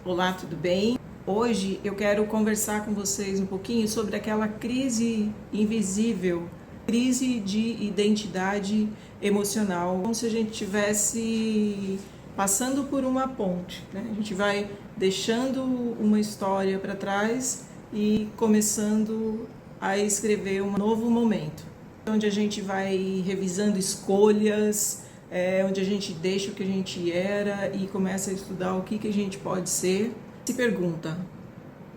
Olá, tudo bem? Hoje eu quero conversar com vocês um pouquinho sobre aquela crise invisível, crise de identidade emocional, como se a gente estivesse passando por uma ponte, né? A gente vai deixando uma história para trás e começando a escrever um novo momento, onde a gente vai revisando escolhas, onde a gente deixa o que a gente era e começa a estudar o que a gente pode ser. Se pergunta,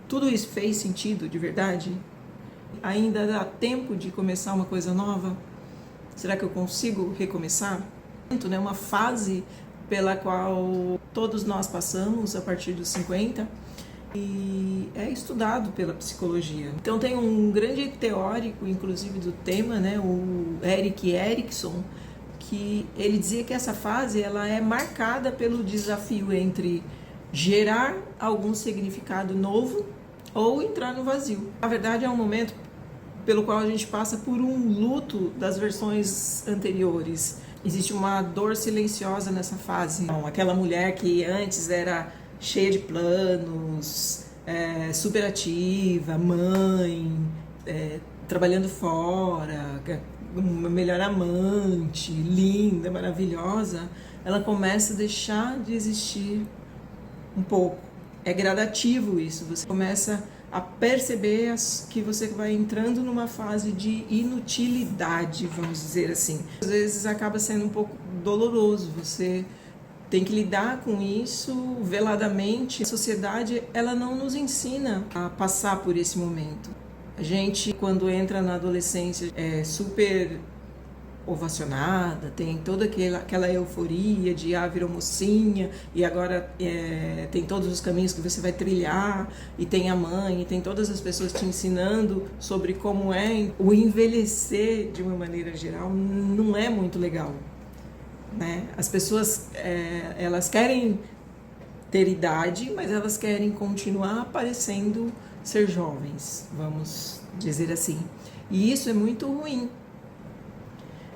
tudo isso fez sentido de verdade? Ainda dá tempo de começar uma coisa nova? Será que eu consigo recomeçar? Uma fase pela qual todos nós passamos a partir dos 50 e é estudado pela psicologia. Então tem um grande teórico, inclusive do tema, o Erik Erikson, que ele dizia que essa fase ela é marcada pelo desafio entre gerar algum significado novo ou entrar no vazio. Na verdade, é um momento pelo qual a gente passa por um luto das versões anteriores. Existe uma dor silenciosa nessa fase. Então, aquela mulher que antes era cheia de planos, super ativa, mãe, trabalhando fora, uma melhor amante, linda, maravilhosa, ela começa a deixar de existir um pouco. É gradativo isso, você começa a perceber que você vai entrando numa fase de inutilidade, vamos dizer assim. Às vezes acaba sendo um pouco doloroso, você tem que lidar com isso veladamente. A sociedade, ela não nos ensina a passar por esse momento. A gente, quando entra na adolescência, é super ovacionada, tem toda aquela euforia de virou mocinha e agora tem todos os caminhos que você vai trilhar, e tem a mãe, e tem todas as pessoas te ensinando sobre como é o envelhecer de uma maneira geral. Não é muito legal, né? As pessoas, elas querem ter idade, mas elas querem continuar parecendo ser jovens, vamos dizer assim. E isso é muito ruim,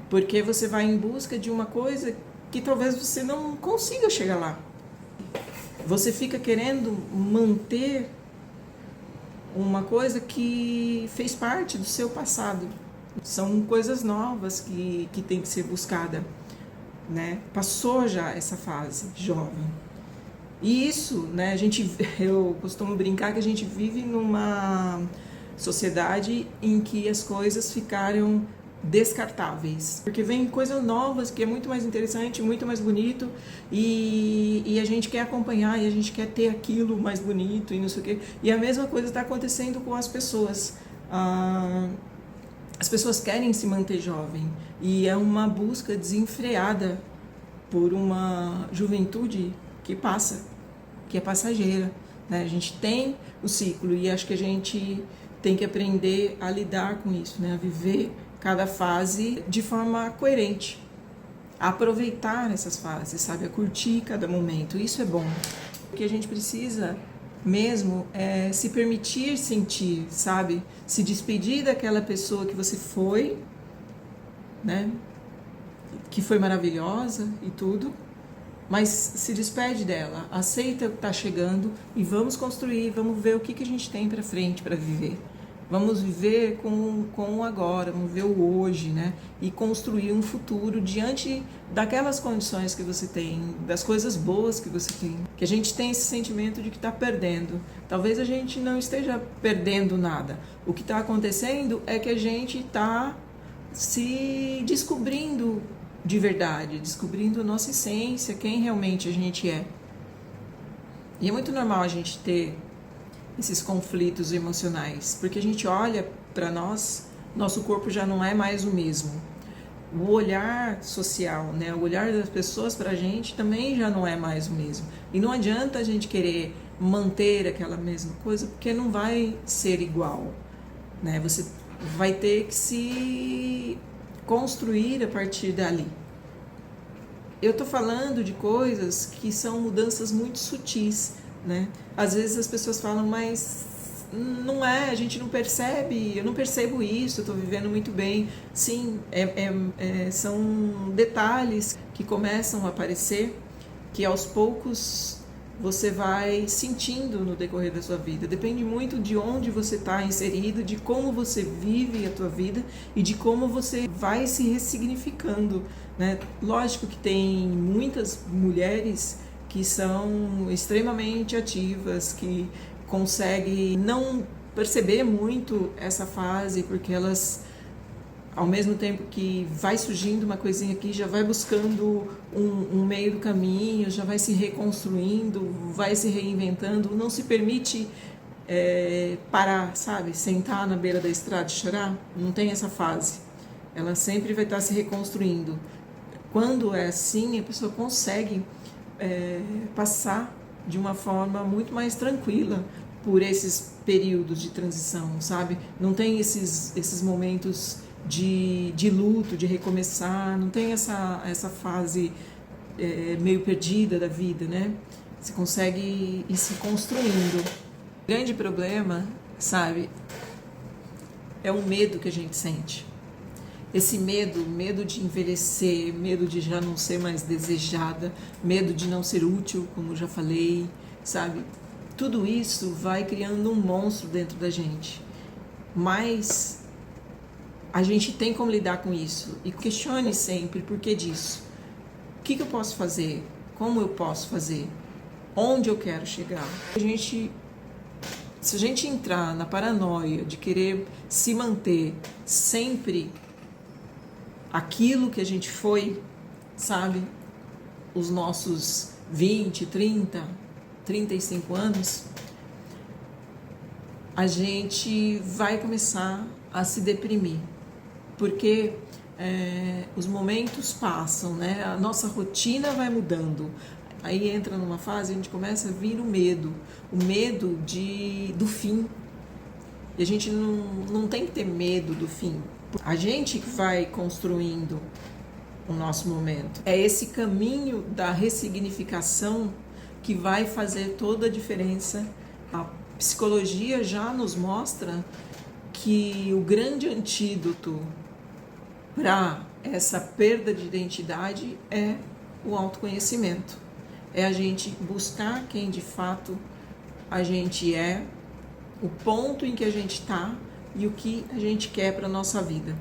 porque você vai em busca de uma coisa que talvez você não consiga chegar lá. Você fica querendo manter uma coisa que fez parte do seu passado. São coisas novas que tem que ser buscada, né? Passou já essa fase jovem. E isso, né, eu costumo brincar que a gente vive numa sociedade em que as coisas ficaram descartáveis, porque vem coisas novas que é muito mais interessante, muito mais bonito, e a gente quer acompanhar, e a gente quer ter aquilo mais bonito e não sei o quê. E a mesma coisa está acontecendo com as pessoas. As pessoas querem se manter jovem, e é uma busca desenfreada por uma juventude que passa, que é passageira, né? A gente tem o ciclo e acho que a gente tem que aprender a lidar com isso, né? A viver cada fase de forma coerente, a aproveitar essas fases, sabe? A curtir cada momento. Isso é bom. O que a gente precisa mesmo é se permitir sentir, sabe? Se despedir daquela pessoa que você foi, né? Que foi maravilhosa e tudo, mas se despede dela, aceita o que está chegando e vamos construir, vamos ver o que a gente tem para frente para viver. Vamos viver com o agora, vamos ver o hoje, né? E construir um futuro diante daquelas condições que você tem, das coisas boas que você tem. Que a gente tem esse sentimento de que está perdendo. Talvez a gente não esteja perdendo nada. O que está acontecendo é que a gente está se descobrindo de verdade, descobrindo nossa essência, quem realmente a gente é. E é muito normal a gente ter esses conflitos emocionais, porque a gente olha para nós, nosso corpo já não é mais o mesmo. O olhar social, né, o olhar das pessoas para a gente também já não é mais o mesmo. E não adianta a gente querer manter aquela mesma coisa, porque não vai ser igual, né? Você vai ter que se construir a partir dali. Eu estou falando de coisas que são mudanças muito sutis, né? Às vezes as pessoas falam, mas não é, a gente não percebe, eu não percebo isso, eu estou vivendo muito bem. Sim, são detalhes que começam a aparecer, que aos poucos você vai sentindo no decorrer da sua vida. Depende muito de onde você está inserido, de como você vive a tua vida e de como você vai se ressignificando, né? Lógico que tem muitas mulheres que são extremamente ativas, que conseguem não perceber muito essa fase, porque elas, ao mesmo tempo que vai surgindo uma coisinha aqui, já vai buscando um meio do caminho, já vai se reconstruindo, vai se reinventando, não se permite parar, sabe? Sentar na beira da estrada e chorar, não tem essa fase. Ela sempre vai estar se reconstruindo. Quando é assim, a pessoa consegue passar de uma forma muito mais tranquila por esses períodos de transição, sabe? Não tem esses momentos de luto, de recomeçar, não tem essa fase meio perdida da vida, né? Você consegue ir se construindo. O grande problema, sabe, é o medo que a gente sente. Esse medo de envelhecer, medo de já não ser mais desejada, medo de não ser útil, como eu já falei, sabe? Tudo isso vai criando um monstro dentro da gente. Mas a gente tem como lidar com isso. E questione sempre por que disso. O que eu posso fazer? Como eu posso fazer? Onde eu quero chegar? Se a gente entrar na paranoia de querer se manter sempre aquilo que a gente foi, sabe? Os nossos 20, 30, 35 anos, a gente vai começar a se deprimir. Porque os momentos passam, né? A nossa rotina vai mudando. Aí entra numa fase, a gente começa a vir o medo do fim. E a gente não tem que ter medo do fim. A gente que vai construindo o nosso momento. É esse caminho da ressignificação que vai fazer toda a diferença. A psicologia já nos mostra que o grande antídoto para essa perda de identidade é o autoconhecimento. É a gente buscar quem de fato a gente é, o ponto em que a gente está e o que a gente quer para a nossa vida.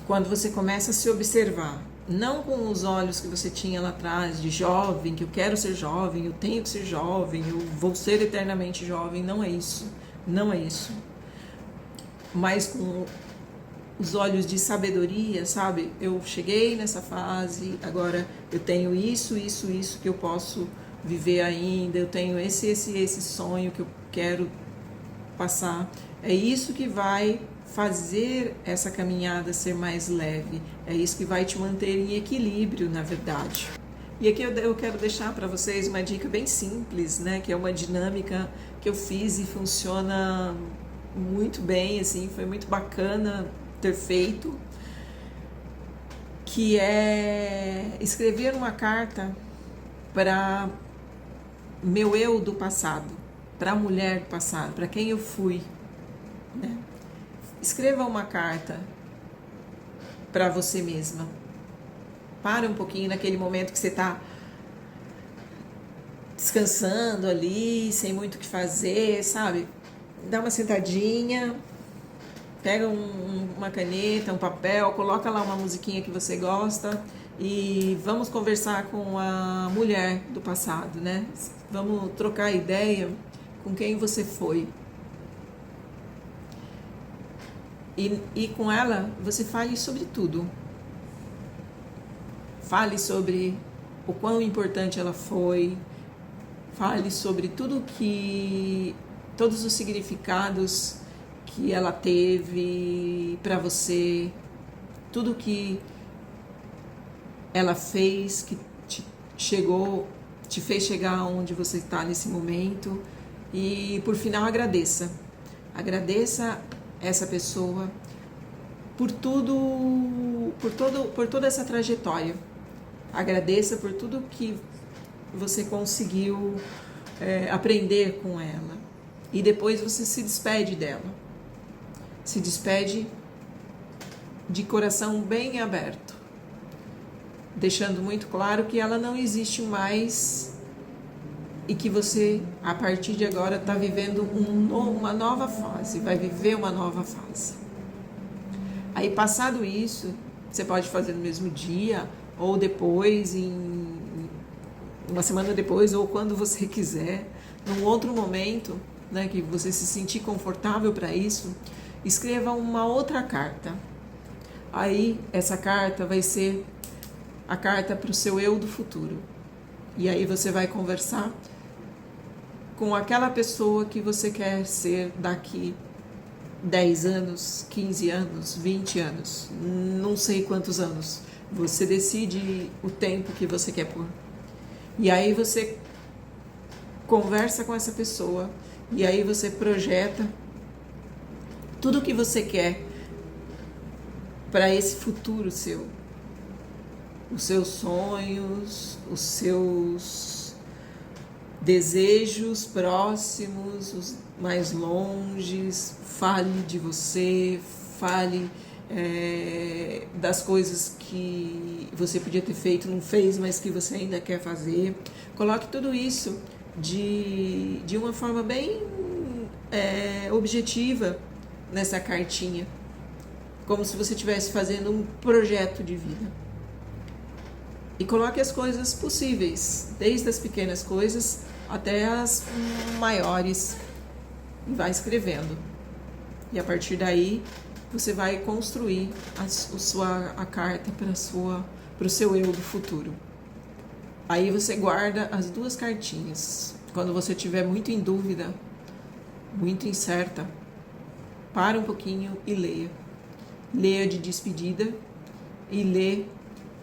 Quando você começa a se observar, não com os olhos que você tinha lá atrás, de jovem, que eu quero ser jovem, eu tenho que ser jovem, eu vou ser eternamente jovem, não é isso, não é isso. Mas com os olhos de sabedoria, sabe? Eu cheguei nessa fase, agora eu tenho isso que eu posso viver ainda, eu tenho esse sonho que eu quero passar. É isso que vai fazer essa caminhada ser mais leve, é isso que vai te manter em equilíbrio, na verdade. E aqui eu quero deixar para vocês uma dica bem simples, né? Que é uma dinâmica que eu fiz e funciona muito bem, assim, foi muito bacana ter feito, que é escrever uma carta para meu eu do passado, para a mulher do passado, para quem eu fui, né? Escreva uma carta para você mesma. Para um pouquinho naquele momento que você está descansando ali, sem muito o que fazer, sabe? Dá uma sentadinha, pega uma caneta, um papel, coloca lá uma musiquinha que você gosta e vamos conversar com a mulher do passado, né? Vamos trocar ideia com quem você foi. E com ela, você fale sobre tudo. Fale sobre o quão importante ela foi. Fale sobre todos os significados que ela teve para você. Tudo que ela fez, que te fez chegar onde você está nesse momento. E, por final, agradeça. Agradeça essa pessoa por toda essa trajetória. Agradeça por tudo que você conseguiu aprender com ela. E depois você se despede dela. Se despede de coração bem aberto, deixando muito claro que ela não existe mais e que você, a partir de agora, está vivendo uma nova fase, vai viver uma nova fase. Aí, passado isso, você pode fazer no mesmo dia, ou depois, uma semana depois, ou quando você quiser, num outro momento, né, que você se sentir confortável para isso, escreva uma outra carta. Aí, essa carta vai ser a carta para o seu eu do futuro. E aí você vai conversar com aquela pessoa que você quer ser daqui 10 anos, 15 anos, 20 anos, não sei quantos anos. Você decide o tempo que você quer pôr. E aí você conversa com essa pessoa e aí você projeta tudo o que você quer para esse futuro seu. Os seus sonhos, os seus desejos próximos, os mais longes. Fale de você, fale das coisas que você podia ter feito, não fez, mas que você ainda quer fazer. Coloque tudo isso de uma forma bem objetiva nessa cartinha, como se você estivesse fazendo um projeto de vida. E coloque as coisas possíveis, desde as pequenas coisas até as maiores, e vai escrevendo. E a partir daí, você vai construir a carta para o seu eu do futuro. Aí você guarda as duas cartinhas. Quando você estiver muito em dúvida, muito incerta, para um pouquinho e leia. Leia a de despedida e lê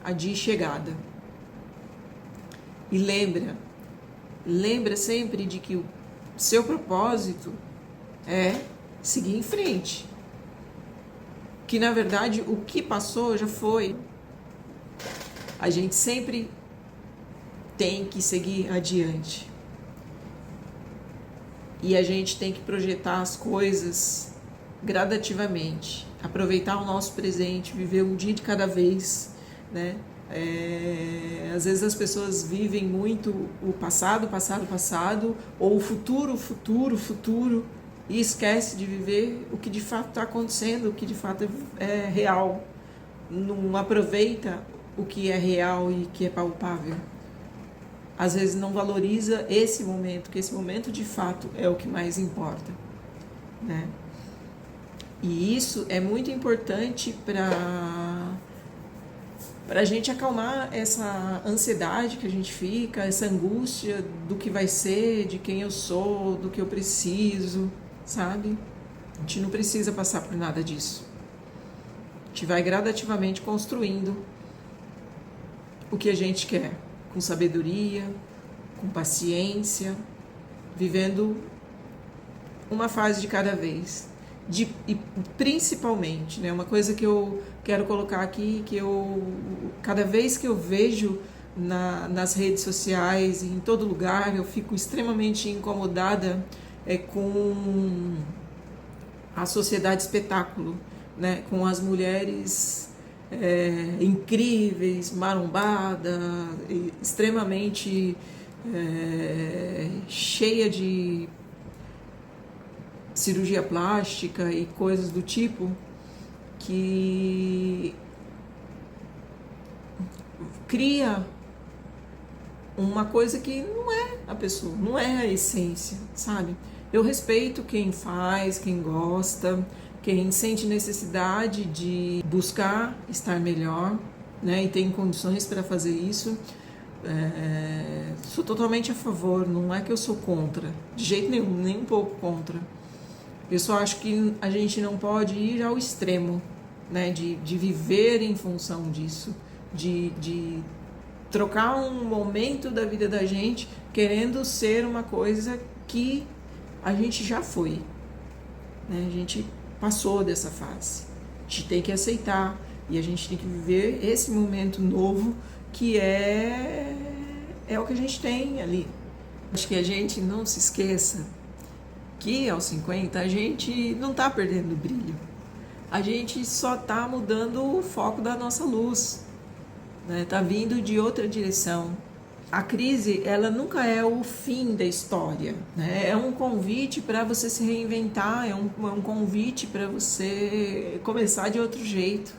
a de chegada. E lembra sempre de que o seu propósito é seguir em frente. Que na verdade o que passou já foi. A gente sempre tem que seguir adiante. E a gente tem que projetar as coisas gradativamente. Aproveitar o nosso presente, viver um dia de cada vez, né? Às vezes as pessoas vivem muito o passado, ou o futuro, e esquece de viver o que de fato está acontecendo, o que de fato é real. Não aproveita o que é real e que é palpável. Às vezes não valoriza esse momento, que esse momento de fato é o que mais importa, né? E isso é muito importante para a gente acalmar essa ansiedade que a gente fica, essa angústia do que vai ser, de quem eu sou, do que eu preciso, sabe? A gente não precisa passar por nada disso. A gente vai gradativamente construindo o que a gente quer, com sabedoria, com paciência, vivendo uma fase de cada vez. E principalmente, né, uma coisa que eu quero colocar aqui, que cada vez que eu vejo nas redes sociais, em todo lugar, eu fico extremamente incomodada com a sociedade espetáculo, né, com as mulheres incríveis, marombadas, extremamente cheia de cirurgia plástica e coisas do tipo, que cria uma coisa que não é a pessoa, não é a essência, sabe? Eu respeito quem faz, quem gosta, quem sente necessidade de buscar estar melhor, né, e tem condições para fazer isso. Sou totalmente a favor, não é que eu sou contra, de jeito nenhum, nem um pouco contra. Eu só acho que a gente não pode ir ao extremo, né, de viver em função disso, de trocar um momento da vida da gente querendo ser uma coisa que a gente já foi, né? A gente passou dessa fase. A gente tem que aceitar e a gente tem que viver esse momento novo que é o que a gente tem ali. Acho que a gente não se esqueça que aos 50 a gente não está perdendo o brilho. A gente só está mudando o foco da nossa luz, né? Tá vindo de outra direção. A crise, ela nunca é o fim da história, né? É um convite para você se reinventar, é um convite para você começar de outro jeito,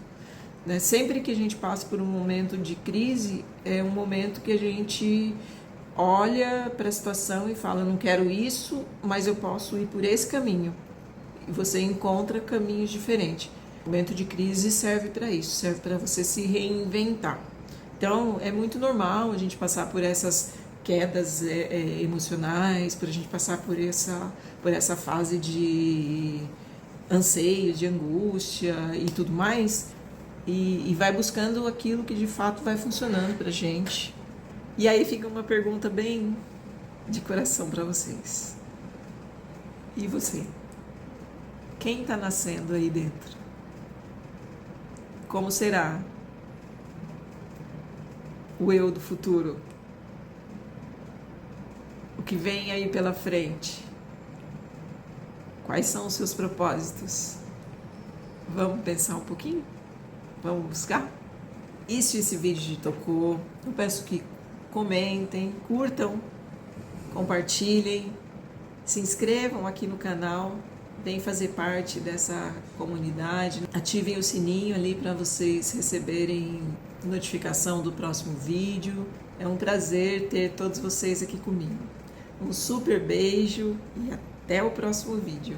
né? Sempre que a gente passa por um momento de crise, é um momento que a gente olha para a situação e fala, não quero isso, mas eu posso ir por esse caminho. E você encontra caminhos diferentes. O momento de crise serve para isso, serve para você se reinventar. Então, é muito normal a gente passar por essas quedas emocionais, por a gente passar por essa fase de anseio, de angústia e tudo mais, e vai buscando aquilo que de fato vai funcionando pra gente. E aí fica uma pergunta bem de coração para vocês. E você? Quem está nascendo aí dentro? Como será o eu do futuro? O que vem aí pela frente? Quais são os seus propósitos? Vamos pensar um pouquinho? Vamos buscar? E se esse vídeo te tocou, eu peço que comentem, curtam, compartilhem, se inscrevam aqui no canal, venham fazer parte dessa comunidade, ativem o sininho ali para vocês receberem notificação do próximo vídeo. É um prazer ter todos vocês aqui comigo. Um super beijo e até o próximo vídeo.